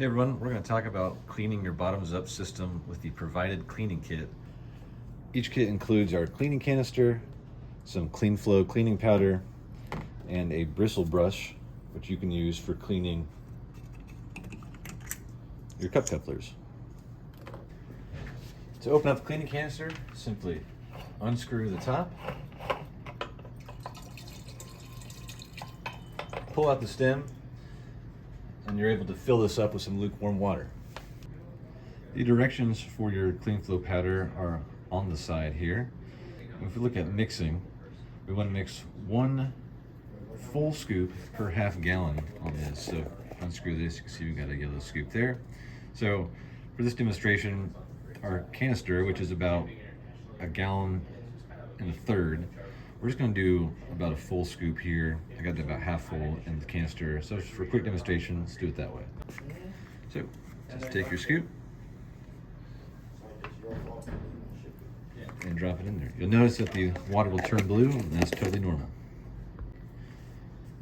Hey everyone, we're going to talk about cleaning your bottoms up system with the provided cleaning kit. Each kit includes our cleaning canister, some clean flow cleaning powder, and a bristle brush, which you can use for cleaning your cup couplers. To open up the cleaning canister, simply unscrew the top, pull out the stem, and you're able to fill this up with some lukewarm water. The directions for your clean flow powder are on the side here. If we look at mixing, we want to mix 1 full scoop per half gallon on this. So unscrew this, you can see we've got a yellow scoop there. So for this demonstration, our canister, which is about 1.1 gallons, we're just going to do about a full scoop here. I got it about half full in the canister. So for a quick demonstration, let's do it that way. So just take your scoop and drop it in there. You'll notice that the water will turn blue, and that's totally normal.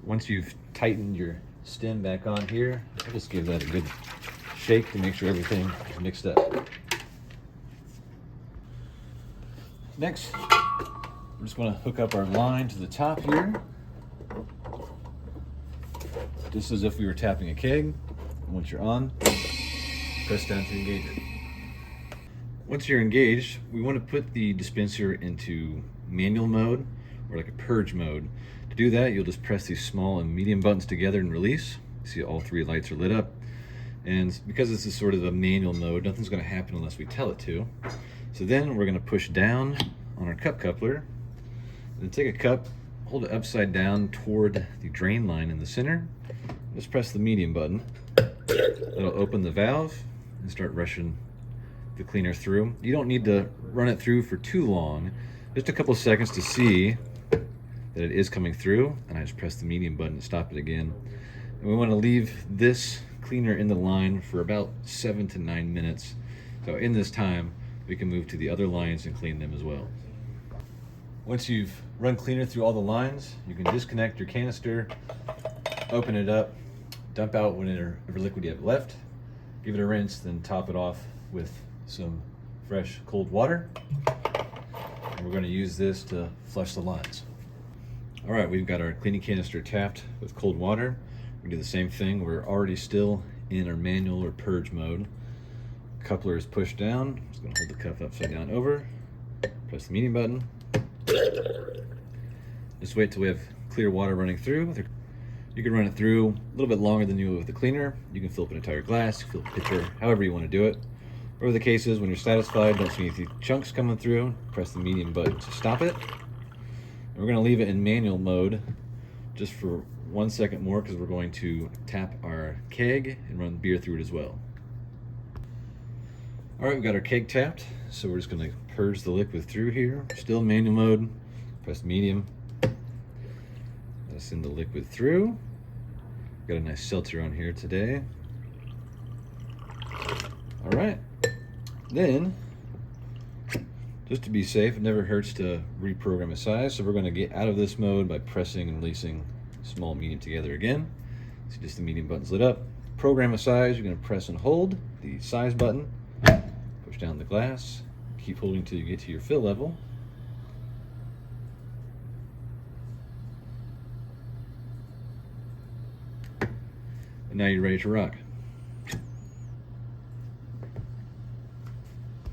Once you've tightened your stem back on here, I'll just give that a good shake to make sure everything is mixed up. Next, we're just going to hook up our line to the top here, just as if we were tapping a keg. Once you're on, press down to engage it. Once you're engaged, we want to put the dispenser into manual mode, or like a purge mode. To do that, you'll just press these small and medium buttons together and release. See, all 3 lights are lit up. And because this is sort of a manual mode, nothing's going to happen unless we tell it to. So then we're going to push down on our cup coupler. Then take a cup, hold it upside down toward the drain line in the center. Just press the medium button. That'll open the valve and start rushing the cleaner through. You don't need to run it through for too long, just a couple seconds to see that it is coming through, and I just press the medium button to stop it again. And we want to leave this cleaner in the line for about 7 to 9 minutes. So in this time, we can move to the other lines and clean them as well. Once you've run cleaner through all the lines, you can disconnect your canister, open it up, dump out whatever liquid you have left, give it a rinse, then top it off with some fresh cold water. And we're going to use this to flush the lines. All right, we've got our cleaning canister tapped with cold water. We do the same thing. We're already still in our manual or purge mode. Coupler is pushed down. I'm just going to hold the cup upside down over. Press the medium button. Just wait till we have clear water running through. You can run it through a little bit longer than you would with the cleaner. You can fill up an entire glass, fill up a pitcher, however you want to do it. Whatever the case is, when you're satisfied, don't see any chunks coming through, press the medium button to stop it. And we're going to leave it in manual mode just for 1 second more, because we're going to tap our keg and run beer through it as well. All right, we've got our keg tapped, so we're just going to purge the liquid through here. Still manual mode, press medium. Send the liquid through. Got a nice seltzer on here today. All right, then, just to be safe, it never hurts to reprogram a size, so we're going to get out of this mode by pressing and releasing small and medium together again. See, just the medium button's lit up. Program a size, you're going to press and hold the size button, push down the glass, keep holding till you get to your fill level. And now you're ready to rock.